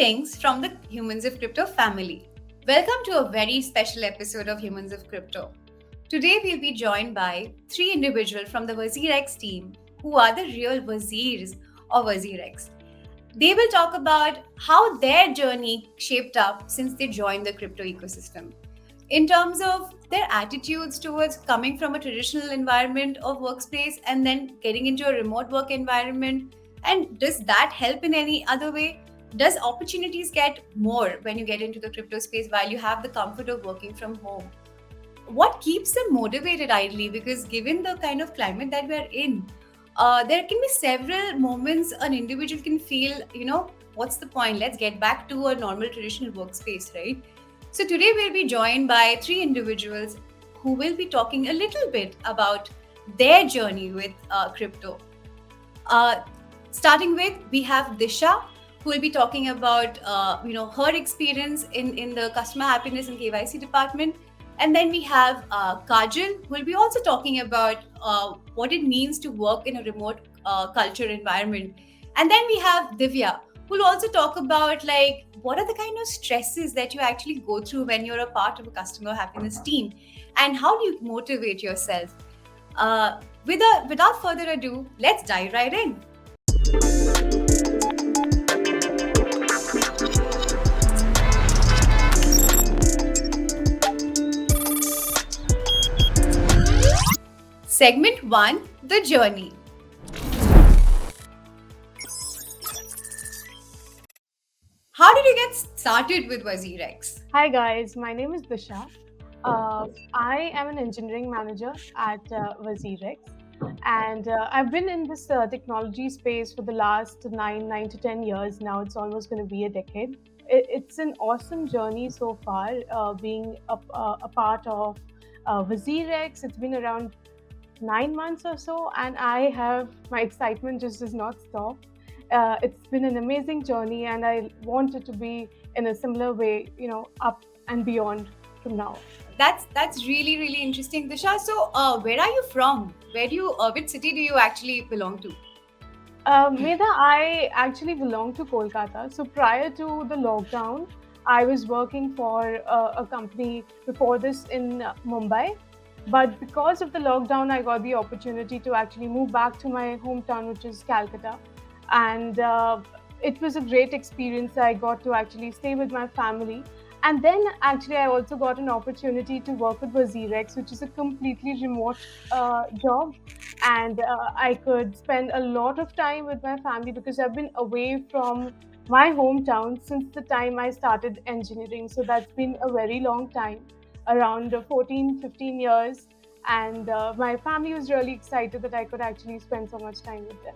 Greetings from the Humans of Crypto family. Welcome to a very special episode of Humans of Crypto. Today we'll be joined by three individuals from the WazirX team who are the real Wazirs or WazirX. They will talk about how their journey shaped up since they joined the crypto ecosystem. In terms of their attitudes towards coming from a traditional environment of workspace and then getting into a remote work environment, and does that help in any other way? Does opportunities get more when you get into the crypto space while you have the comfort of working from home? What keeps them motivated ideally? Because given the kind of climate that we're in, there can be several moments an individual can feel, what's the point? Let's get back to a normal traditional workspace, right? So today we'll be joined by three individuals who will be talking a little bit about their journey with crypto. Starting with, we have Disha, who will be talking about her experience in the customer happiness and KYC department. And then we have Kajal, who will be also talking about what it means to work in a remote culture environment. And then we have Divya, who will also talk about what are the kind of stresses that you actually go through when you're a part of a customer happiness team, and how do you motivate yourself. Without further ado, let's dive right in. Segment 1, the journey. How did you get started with WazirX? Hi guys, my name is Disha. I am an engineering manager at WazirX, and I've been in this technology space for the last 9 to 10 years now. It's almost going to be a decade. It's an awesome journey so far, being a part of WazirX. It's been around 9 months or so, and my excitement just does not stop. It's been an amazing journey, and I want it to be in a similar way, up and beyond from now. That's really, really interesting, Disha. So, where are you from? Which city do you actually belong to? Medha, I actually belong to Kolkata. So prior to the lockdown, I was working for a company before this in Mumbai. But because of the lockdown, I got the opportunity to actually move back to my hometown, which is Calcutta. And it was a great experience. I got to actually stay with my family. And then actually, I also got an opportunity to work with WazirX, which is a completely remote job. And I could spend a lot of time with my family because I've been away from my hometown since the time I started engineering. So that's been a very long time, around 14, 15 years. And my family was really excited that I could actually spend so much time with them.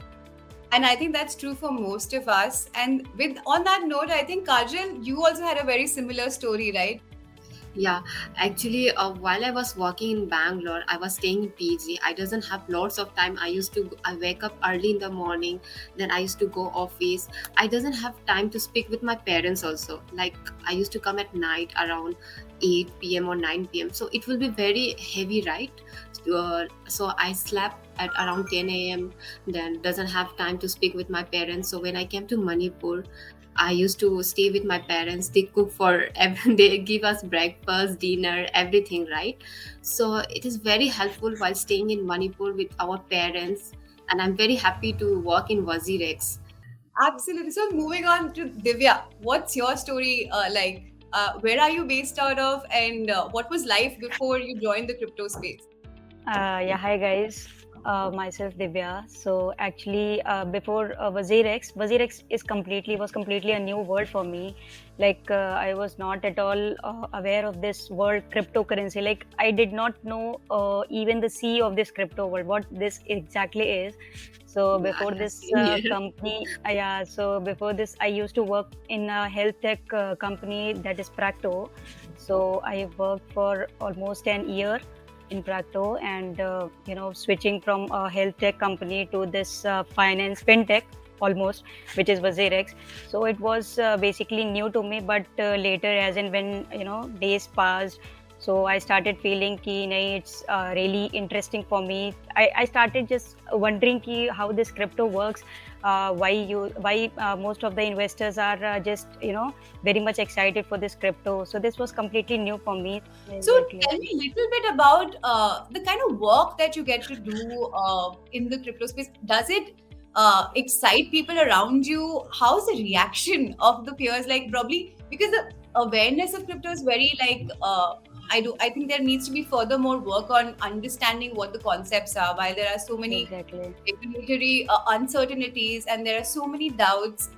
And I think that's true for most of us. And on that note, I think Kajal, you also had a very similar story, right? Yeah, actually, while I was working in Bangalore, I was staying in PG. I doesn't have lots of time. I wake up early in the morning, then I used to go office. I doesn't have time to speak with my parents also. Like I used to come at night around 8 p.m. or 9 p.m. So it will be very heavy, right? So I slept at around 10 a.m. Then doesn't have time to speak with my parents. So when I came to Manipur, I used to stay with my parents. They cook they give us breakfast, dinner, everything, right? So it is very helpful while staying in Manipur with our parents. And I'm very happy to work in WazirX. Absolutely. So moving on to Divya, what's your story like? Where are you based out of, and what was life before you joined the crypto space? Hi guys. Myself Divya. So actually, before WazirX was completely a new world for me. I was not at all aware of this word cryptocurrency. I did not know even the C of this crypto world, what this exactly is. So before this company, so before this, I used to work in a health tech company that is Practo. So I have worked for almost an year in Practo, and switching from a health tech company to this finance fintech almost, which is WazirX. So it was basically new to me, but later, as in when days passed, so I started feeling ki nahi, it's really interesting for me. I started just wondering ki how this crypto works. why most of the investors are just very much excited for this crypto. So this was completely new for me. So Exactly. tell me a little bit about the kind of work that you get to do in the crypto space. Does it excite people around you? How's the reaction of the peers? Like probably because the awareness of crypto is very like I think there needs to be further more work on understanding what the concepts are. While there are so many Exactly. regulatory uncertainties and there are so many doubts,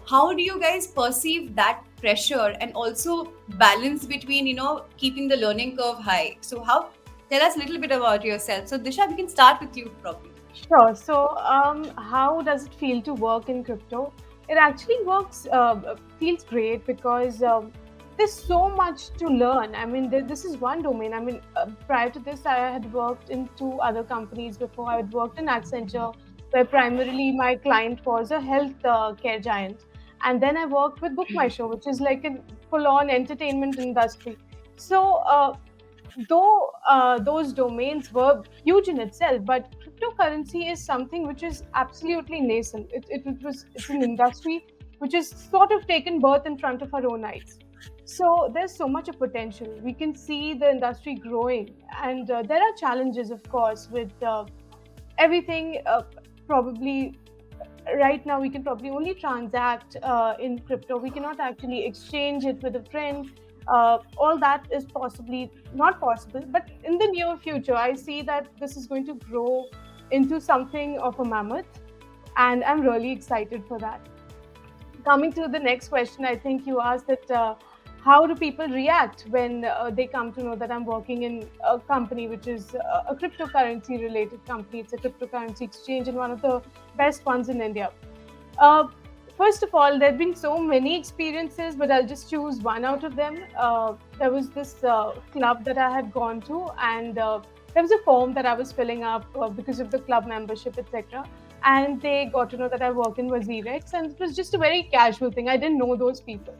how do you guys perceive that pressure and also balance between keeping the learning curve high? So how, tell us a little bit about yourself. So Disha, we can start with you probably. Sure. So, how does it feel to work in crypto? It actually feels great because there's so much to learn. I mean, this is one domain. I mean, prior to this, I had worked in two other companies before. I had worked in Accenture, where primarily my client was a health care giant. And then I worked with Book My Show, which is like a full on entertainment industry. So, though those domains were huge in itself, but cryptocurrency is something which is absolutely nascent. It's an industry which is sort of taken birth in front of our own eyes. So there's so much of potential. We can see the industry growing, and there are challenges, of course, with everything. Probably right now we can probably only transact in crypto. We cannot actually exchange it with a friend. All that is possibly not possible, but in the near future I see that this is going to grow into something of a mammoth, and I'm really excited for that. Coming to the next question, I think you asked that how do people react when they come to know that I'm working in a company which is a cryptocurrency related company. It's a cryptocurrency exchange and one of the best ones in India. Uh, First of all, there have been so many experiences, but I'll just choose one out of them. There was this club that I had gone to, and there was a form that I was filling up because of the club membership, etc. And they got to know that I work in WazirX, and it was just a very casual thing. I didn't know those people,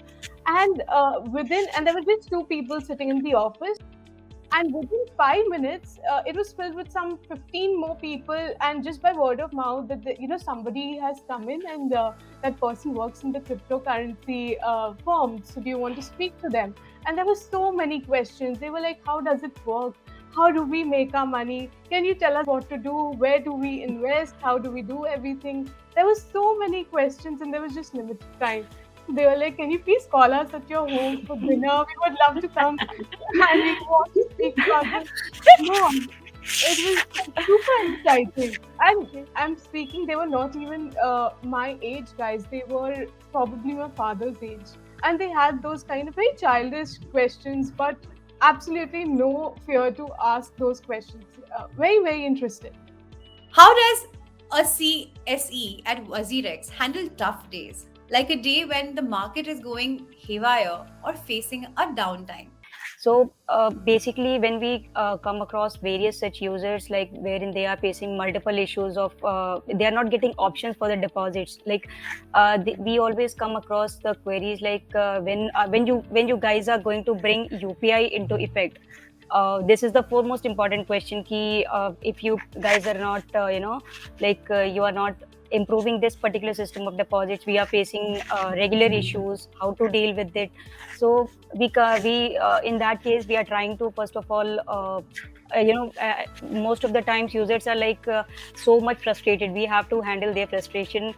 and there were just two people sitting in the office. And within 5 minutes, it was filled with some 15 more people, and just by word of mouth, that somebody has come in, and that person works in the cryptocurrency firm. So, do you want to speak to them? And there were so many questions. They were like, "How does it work? How do we make our money? Can you tell us what to do? Where do we invest? How do we do everything?" There were so many questions, and there was just limited time. They were like, "Can you please call us at your home for dinner? We would love to come and we want to speak about this." No, it was super exciting. And I'm speaking, they were not even my age, guys. They were probably my father's age. And they had those kind of very childish questions, but absolutely no fear to ask those questions. Very, very interesting. How does a CSE at WazirX handle tough days? Like a day when the market is going haywire or facing a downtime? So basically, when we come across various such users, like wherein they are facing multiple issues of they are not getting options for the deposits. Like we always come across the queries like when you guys are going to bring UPI into effect. This is the foremost important question. Ki if you guys are not you are not improving this particular system of deposits, we are facing regular issues, how to deal with it. So we in that case we are trying to first of all most of the times users are like so much frustrated. We have to handle their frustration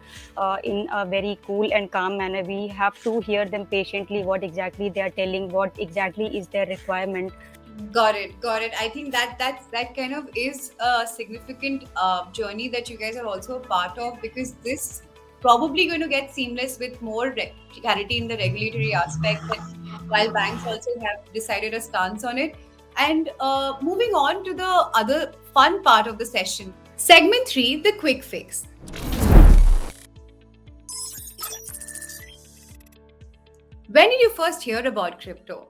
in a very cool and calm manner. We have to hear them patiently, what exactly they are telling, what exactly is their requirement. Got it. I think that kind of is a significant journey that you guys are also a part of, because this probably going to get seamless with more clarity in the regulatory aspect, and while banks also have decided a stance on it. And moving on to the other fun part of the session, segment 3, the quick fix. When did you first hear about crypto?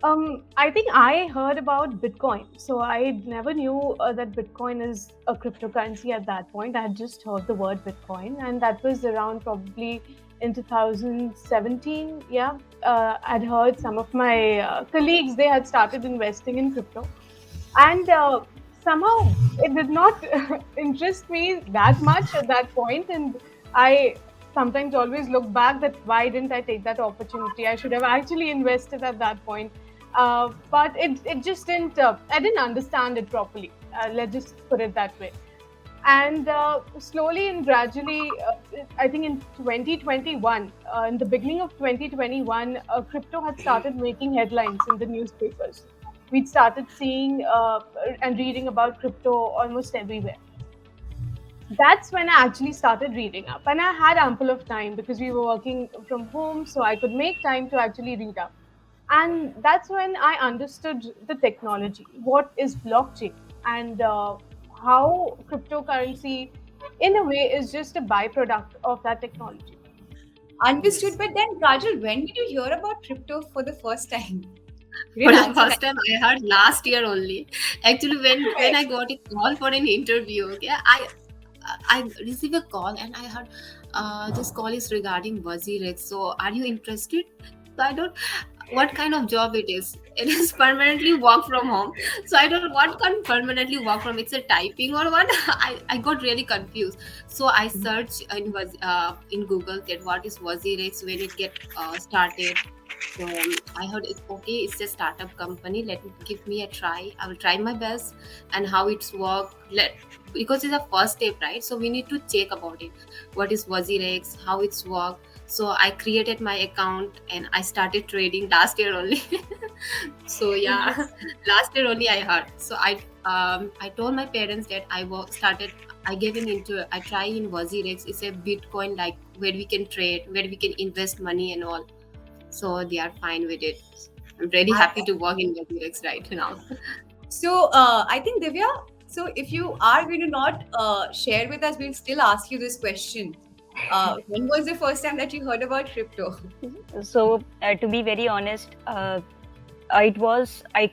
I think I heard about Bitcoin. So I never knew that Bitcoin is a cryptocurrency at that point. I had just heard the word Bitcoin, and that was around probably in 2017. Yeah, I'd heard some of my colleagues, they had started investing in crypto, and somehow it did not interest me that much at that point. And I sometimes always look back that why didn't I take that opportunity? I should have actually invested at that point. But it just didn't, I didn't understand it properly. Let's just put it that way. And slowly and gradually, I think in 2021, in the beginning of 2021, crypto had started making headlines in the newspapers. We'd started seeing and reading about crypto almost everywhere. That's when I actually started reading up. And I had ample of time because we were working from home, so I could make time to actually read up. And that's when I understood the technology, what is blockchain, and how cryptocurrency, in a way, is just a byproduct of that technology. Understood. But then, Kajal, when did you hear about crypto for the first time? You For didn't the answer first that. time, I heard last year only. Actually, when I got a call for an interview, okay, I received a call and I heard this call is regarding WazirX. So, are you interested? So I don't what kind of job it is. It is permanently work from home. So I don't know what can permanently work from. It's a typing or what? I got really confused. So I searched in Google that what is WazirX, when it get started. So I heard it's okay. It's a startup company. Let me give me a try. I will try my best and how it's work. Because it's a first step, right? So we need to check about it. What is WazirX? How it's work? So I created my account and I started trading last year only. So yeah, last year only I heard. So I told my parents that started. I gave an into I try in WazirX. It's a Bitcoin like where we can trade, where we can invest money and all. So they are fine with it. I'm really happy to work in WazirX right now. So, I think, Divya, so if you are going to not share with us, we'll still ask you this question. When was the first time that you heard about crypto? So, to be very honest, I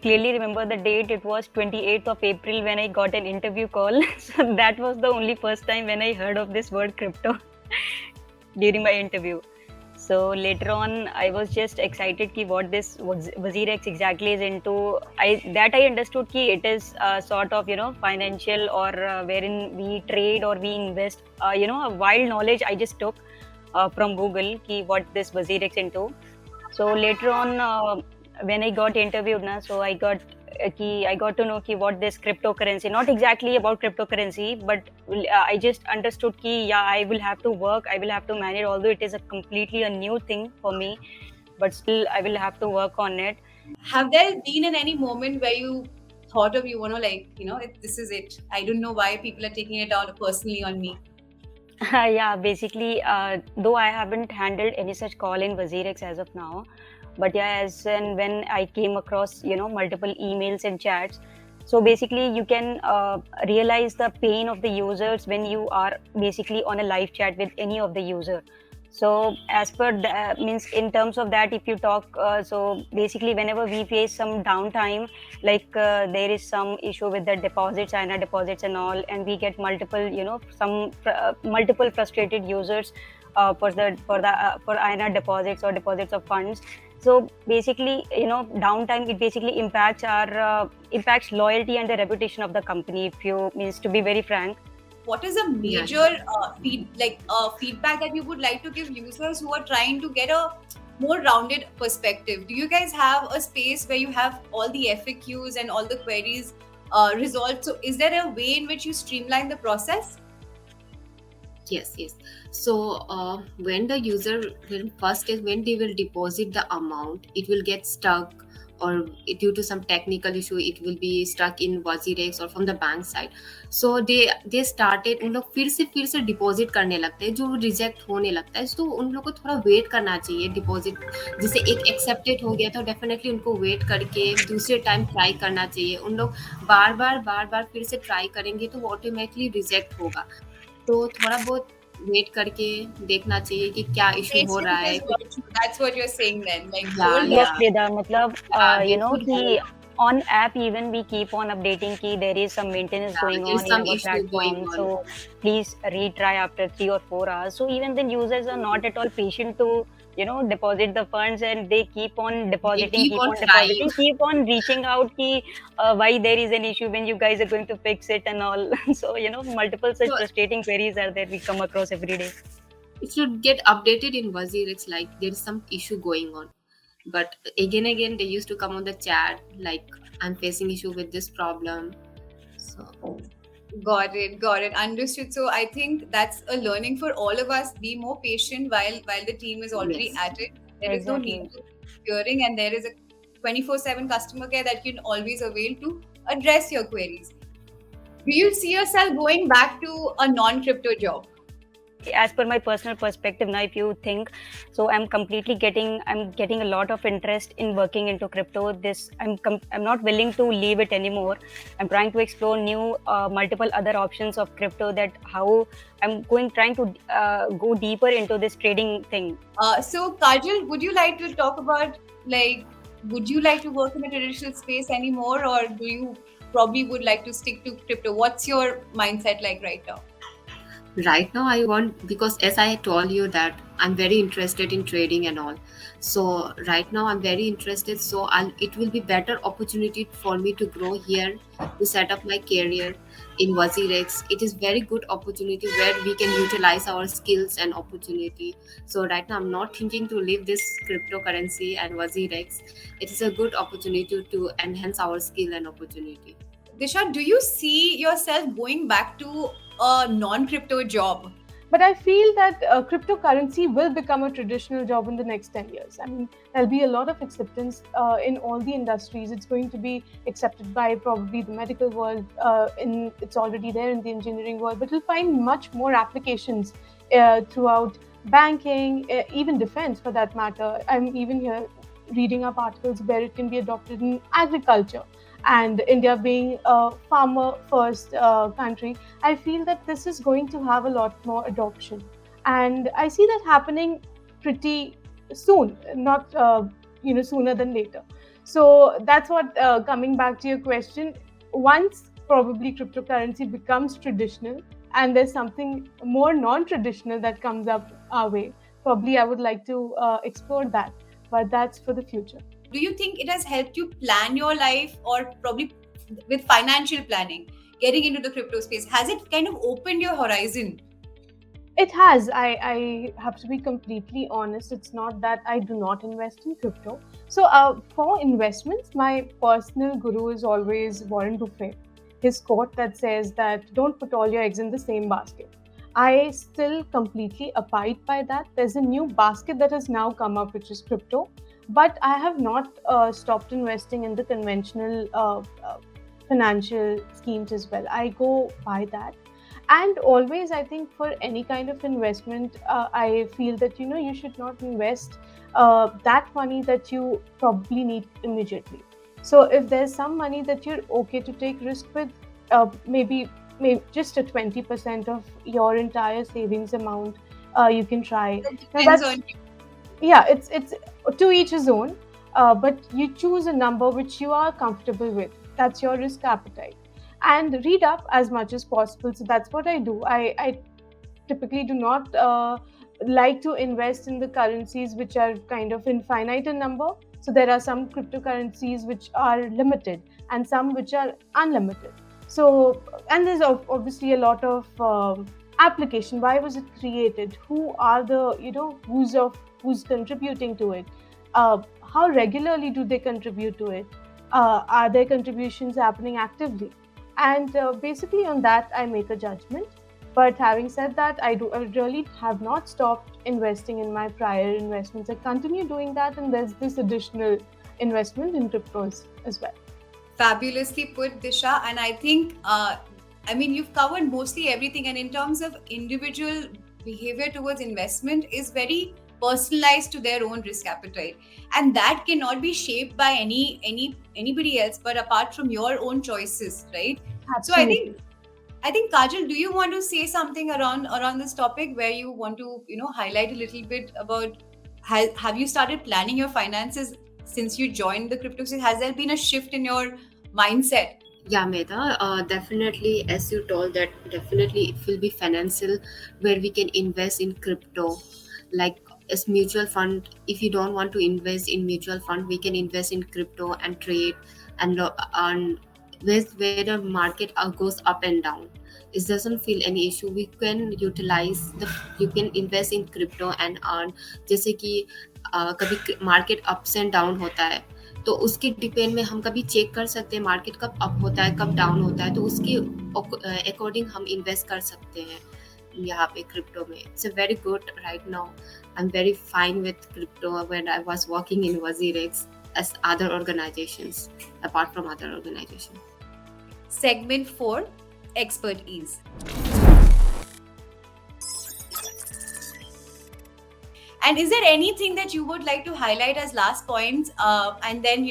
clearly remember the date. It was 28th of April when I got an interview call. So that was the only first time when I heard of this word crypto during my interview. So later on, I was just excited ki what this WazirX exactly is into. I understood ki it is sort of financial or wherein we trade or we invest. A wild knowledge I just took from Google ki what this WazirX into. So later on, when I got interviewed, so I got to know what this cryptocurrency, not exactly about cryptocurrency, but I just understood I will have to work, I will have to manage, although it is a completely a new thing for me, but still I will have to work on it. Have there been in any moment where you thought of this is it? I don't know why people are taking it all personally on me. Yeah, basically, though I haven't handled any such call in WazirX as of now, but yeah, as and when I came across multiple emails and chats, so basically you can realize the pain of the users when you are basically on a live chat with any of the user. So as per the, means in terms of that, if you talk, so basically whenever we face some downtime, like there is some issue with the deposits, INR deposits and all, and we get multiple, multiple frustrated users for INR deposits or deposits of funds. So basically, downtime, it basically impacts our impacts loyalty and the reputation of the company. If you means to be very frank. What is a major feedback that you would like to give users who are trying to get a more rounded perspective? Do you guys have a space where you have all the FAQs and all the queries resolved? So is there a way in which you streamline the process? Yes. So when the user when they will deposit the amount, it will get stuck, or due to some technical issue it will be stuck in WazirX or from the bank side. So they started, उन लोग फिर से deposit करने लगते हैं जो reject होने लगता है. तो उन लोग को थोड़ा वेट करना चाहिए. डिपॉजिट जैसे एक एक्सेप्टेड हो गया तो डेफिनेटली उनको वेट करके दूसरे टाइम ट्राई करना चाहिए. उन लोग बार बार फिर से ट्राई करेंगे तो वो ऑटोमेटिकली रिजेक्ट होगा. तो थोड़ा बहुत वेट करके देखना चाहिए कि क्या इशू हो रहा है. That's what you're saying then. Like, Yes, Medha, matlab, they could ki on app even we keep on updating ki there is some maintenance going there's on some in our issue going platform. on. So please retry after 3 or 4 hours. So even then users are not at all patient to deposit the funds, and they keep on depositing, keep on trying. keep on reaching out ki why there is an issue, when you guys are going to fix it and all. So multiple such So- frustrating queries are there we come across every day. It should get updated in WazirX, like there is some issue going on. But again, they used to come on the chat like, I'm facing issue with this problem. So Got it. Understood. So I think that's a learning for all of us. Be more patient while the team is already yes, at it. There is no need Exactly. to hearing, and there is a 24/7 customer care that you can always avail to address your queries. Do you see yourself going back to a non-crypto job? As per my personal perspective now, if you think, so I'm getting a lot of interest in working into crypto. This I'm not willing to leave it anymore. I'm trying to explore new multiple other options of crypto, that how I'm going trying to go deeper into this trading thing. So Kajal, would you like to talk about, like, would you like to work in a traditional space anymore, or do you probably would like to stick to crypto? What's your mindset like right now? right now I want, because as I told you that I'm very interested in trading and all. So right now I'm very interested, so it will be better opportunity for me to grow here, to set up my career in WazirX. It is very good opportunity where we can utilize our skills and opportunity. So right now I'm not thinking to leave this cryptocurrency and WazirX. It is a good opportunity to enhance our skill and opportunity. Disha, do you see yourself going back to a non-crypto job? But I feel that cryptocurrency will become a traditional job in the next 10 years. I mean, there'll be a lot of acceptance in all the industries. It's going to be accepted by probably the medical world, it's already there in the engineering world, but it'll find much more applications throughout banking, even defense for that matter. I'm even here reading up articles where it can be adopted in agriculture. And India being a farmer first country, I feel that this is going to have a lot more adoption. And I see that happening pretty soon, not sooner than later. So that's what, coming back to your question, once probably cryptocurrency becomes traditional and there's something more non-traditional that comes up our way, probably I would like to explore that. But that's for the future. Do you think it has helped you plan your life, or probably with financial planning, getting into the crypto space? Has it kind of opened your horizon? It has. I have to be completely honest. It's not that I do not invest in crypto. So, for investments, my personal guru is always Warren Buffett. His quote that says that don't put all your eggs in the same basket. I still completely abide by that. There's a new basket that has now come up, which is crypto. But I have not stopped investing in the conventional financial schemes as well. I go by that. And always, I think for any kind of investment, I feel that you should not invest that money that you probably need immediately. So if there's some money that you're okay to take risk with, maybe just a 20% of your entire savings amount, you can try. It Now depends that's, on you. yeah, it's to each his own, but you choose a number which you are comfortable with. That's your risk appetite, and read up as much as possible. So that's what I do. I typically do not like to invest in the currencies which are kind of infinite in number. So there are some cryptocurrencies which are limited and some which are unlimited. So, and there's obviously a lot of application. Why was it created? Who are the who's contributing to it? How regularly do they contribute to it? Are their contributions happening actively? And basically on that I make a judgment. But having said that, I really have not stopped investing in my prior investments. I continue doing that, and there's this additional investment in cryptos as well. Fabulously put, Disha. And I think, I mean, you've covered mostly everything. And in terms of individual behavior towards investment, is very personalized to their own risk appetite, and that cannot be shaped by anybody else, but apart from your own choices, right? So Absolutely. I think Kajal, do you want to say something around this topic, where you want to highlight a little bit about, have you started planning your finances since you joined the crypto space? Has there been a shift in your mindset? Yeah, Medha, definitely, as you told, that definitely it will be financial, where we can invest in crypto, like as mutual fund. If you don't want to invest in mutual fund, we can invest in crypto and trade, and where the market goes up and down. it doesn't feel any issue. We can utilize the, you can invest in crypto and earn. जैसे कि कभी market ups and down होता है, तो उसके depend में हम कभी चेक कर सकते हैं मार्केट कब अप होता है कब डाउन होता है, तो उसके अकॉर्डिंग हम इन्वेस्ट कर सकते हैं यहाँ पे क्रिप्टो में. It's a very good right now. I am very fine with crypto when I was working in WazirX as other organizations, apart from other organizations. Segment 4, expertise. And is there anything that you would like to highlight as last points? And then,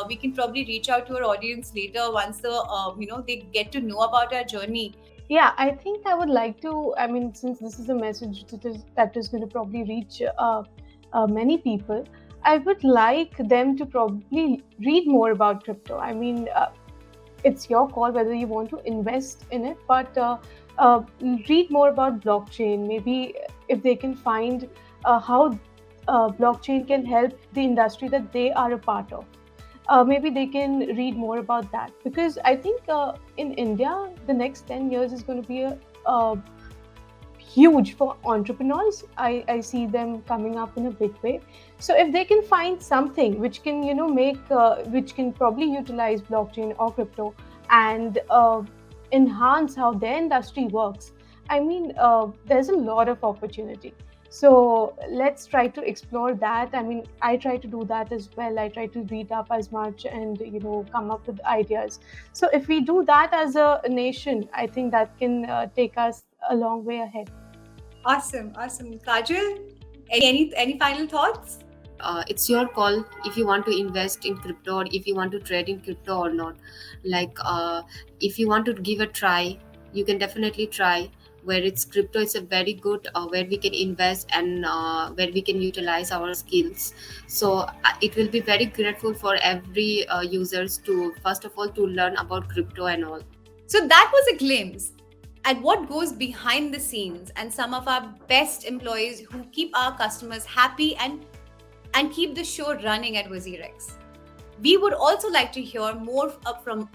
we can probably reach out to our audience later once they get to know about our journey. Yeah, I think I would like to, I mean, since this is a message that is going to probably reach many people, I would like them to probably read more about crypto. I mean, it's your call whether you want to invest in it, but read more about blockchain. Maybe if they can find how blockchain can help the industry that they are a part of. Maybe they can read more about that, because I think in India, the next 10 years is going to be a huge for entrepreneurs. I see them coming up in a big way. So if they can find something which can, which can probably utilize blockchain or crypto and enhance how their industry works, I mean, there's a lot of opportunity. So let's try to explore that. I mean, I try to do that as well. I try to read up as much and, come up with ideas. So if we do that as a nation, I think that can take us a long way ahead. Awesome. Kajal, any final thoughts? It's your call if you want to invest in crypto or if you want to trade in crypto or not. Like if you want to give a try, you can definitely try. Where it's crypto, it's a very good where we can invest and where we can utilize our skills. So it will be very grateful for every users to first of all to learn about crypto and all. So that was a glimpse at what goes behind the scenes and some of our best employees who keep our customers happy and keep the show running at WazirX. We would also like to hear more from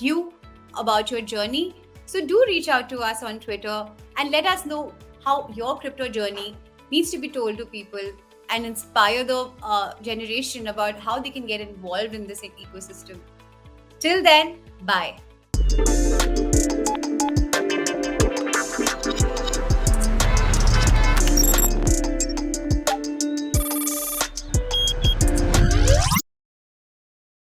you about your journey. So do reach out to us on Twitter and let us know how your crypto journey needs to be told to people and inspire the generation about how they can get involved in this ecosystem. Till then, bye.